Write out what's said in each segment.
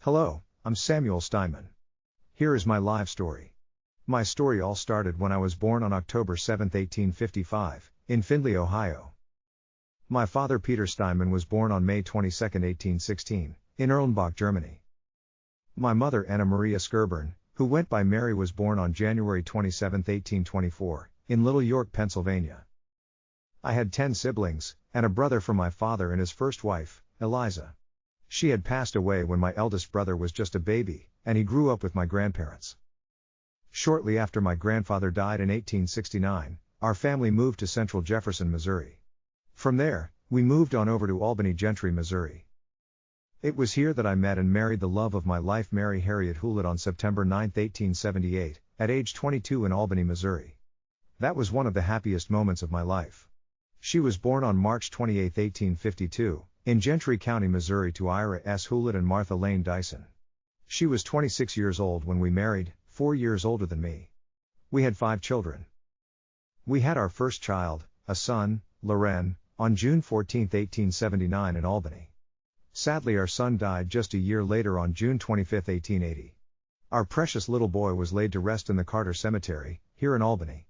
Hello, I'm Samuel Steinman. Here is my live story. My story all started when I was born on October 7, 1855, in Findlay, Ohio. My father Peter Steinman was born on May 22, 1816, in Erlenbach, Germany. My mother Anna Maria Skirburn, who went by Mary, was born on January 27, 1824, in Little York, Pennsylvania. I had 10 siblings, and a brother from my father and his first wife, Eliza. She had passed away when my eldest brother was just a baby, and he grew up with my grandparents. Shortly after my grandfather died in 1869, our family moved to central Jefferson, Missouri. From there, we moved on over to Albany Gentry, Missouri. It was here that I met and married the love of my life, Mary Harriet Hewlett, on September 9, 1878, at age 22 in Albany, Missouri. That was one of the happiest moments of my life. She was born on March 28, 1852, in Gentry County, Missouri, to Ira S. Hewlett and Martha Lane Dyson. She was 26 years old when we married, 4 years older than me. We had 5 children. We had our first child, a son, Loren, on June 14, 1879 in Albany. Sadly, our son died just a year later on June 25, 1880. Our precious little boy was laid to rest in the Carter Cemetery, here in Albany.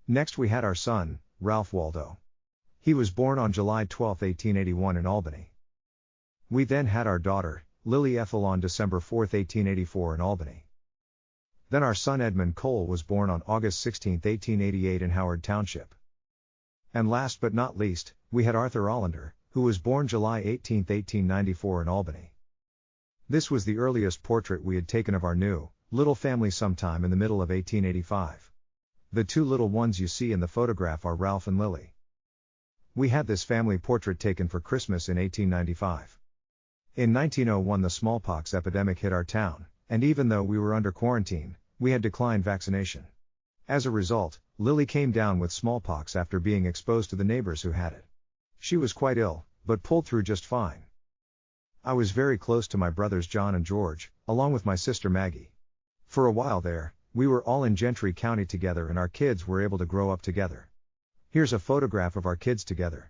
Next we had our son, Ralph Waldo. He was born on July 12, 1881 in Albany. We then had our daughter, Lily Ethel, on December 4, 1884 in Albany. Then our son Edmund Cole was born on August 16, 1888 in Howard Township. And last but not least, we had Arthur Allender, who was born July 18, 1894 in Albany. This was the earliest portrait we had taken of our new, little family sometime in the middle of 1885. The 2 little ones you see in the photograph are Ralph and Lily. We had this family portrait taken for Christmas in 1895. In 1901 the smallpox epidemic hit our town, and even though we were under quarantine, we had declined vaccination. As a result, Lily came down with smallpox after being exposed to the neighbors who had it. She was quite ill, but pulled through just fine. I was very close to my brothers John and George, along with my sister Maggie. For a while there, we were all in Gentry County together and our kids were able to grow up together. Here's a photograph of our kids together.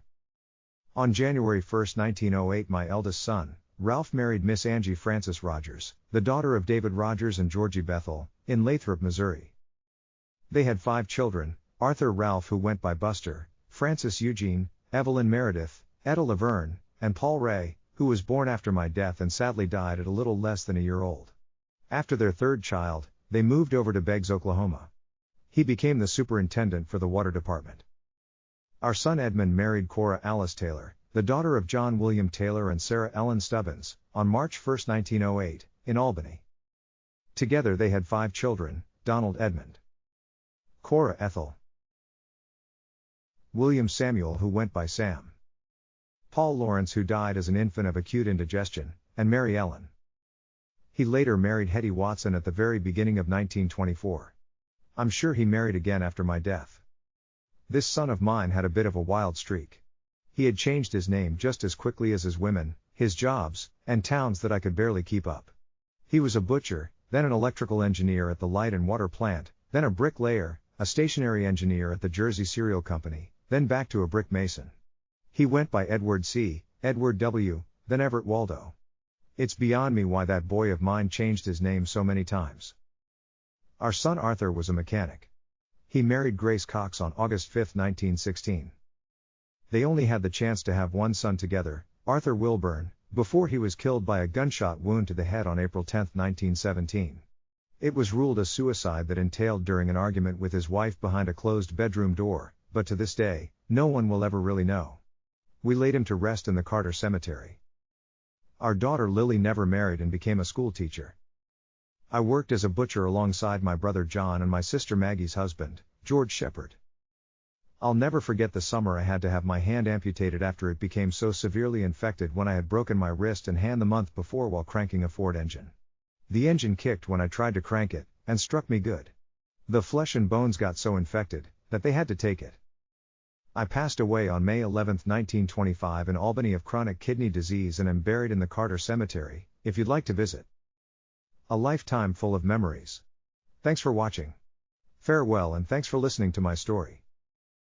On January 1, 1908, my eldest son, Ralph, married Miss Angie Frances Rogers, the daughter of David Rogers and Georgie Bethel, in Lathrop, Missouri. They had 5 children, Arthur Ralph, who went by Buster, Francis Eugene, Evelyn Meredith, Etta Laverne, and Paul Ray, who was born after my death and sadly died at a little less than a year old. After their 3rd child, they moved over to Beggs, Oklahoma. He became the superintendent for the water department. Our son Edmund married Cora Alice Taylor, the daughter of John William Taylor and Sarah Ellen Stubbins, on March 1, 1908, in Albany. Together they had 5 children, Donald Edmund, Cora Ethel, William Samuel, who went by Sam, Paul Lawrence, who died as an infant of acute indigestion, and Mary Ellen. He later married Hetty Watson at the very beginning of 1924. I'm sure he married again after my death. This son of mine had a bit of a wild streak. He had changed his name just as quickly as his women, his jobs, and towns that I could barely keep up. He was a butcher, then an electrical engineer at the light and water plant, then a bricklayer, a stationary engineer at the Jersey Cereal Company, then back to a brick mason. He went by Edward C., Edward W., then Everett Waldo. It's beyond me why that boy of mine changed his name so many times. Our son Arthur was a mechanic. He married Grace Cox on August 5, 1916. They only had the chance to have 1 son together, Arthur Wilburn, before he was killed by a gunshot wound to the head on April 10, 1917. It was ruled a suicide that entailed during an argument with his wife behind a closed bedroom door, but to this day, no one will ever really know. We laid him to rest in the Carter Cemetery. Our daughter Lily never married and became a school teacher. I worked as a butcher alongside my brother John and my sister Maggie's husband, George Shepard. I'll never forget the summer I had to have my hand amputated after it became so severely infected when I had broken my wrist and hand the month before while cranking a Ford engine. The engine kicked when I tried to crank it, and struck me good. The flesh and bones got so infected, that they had to take it. I passed away on May 11, 1925 in Albany of chronic kidney disease and am buried in the Carter Cemetery, if you'd like to visit. A lifetime full of memories. Thanks for watching. Farewell and thanks for listening to my story.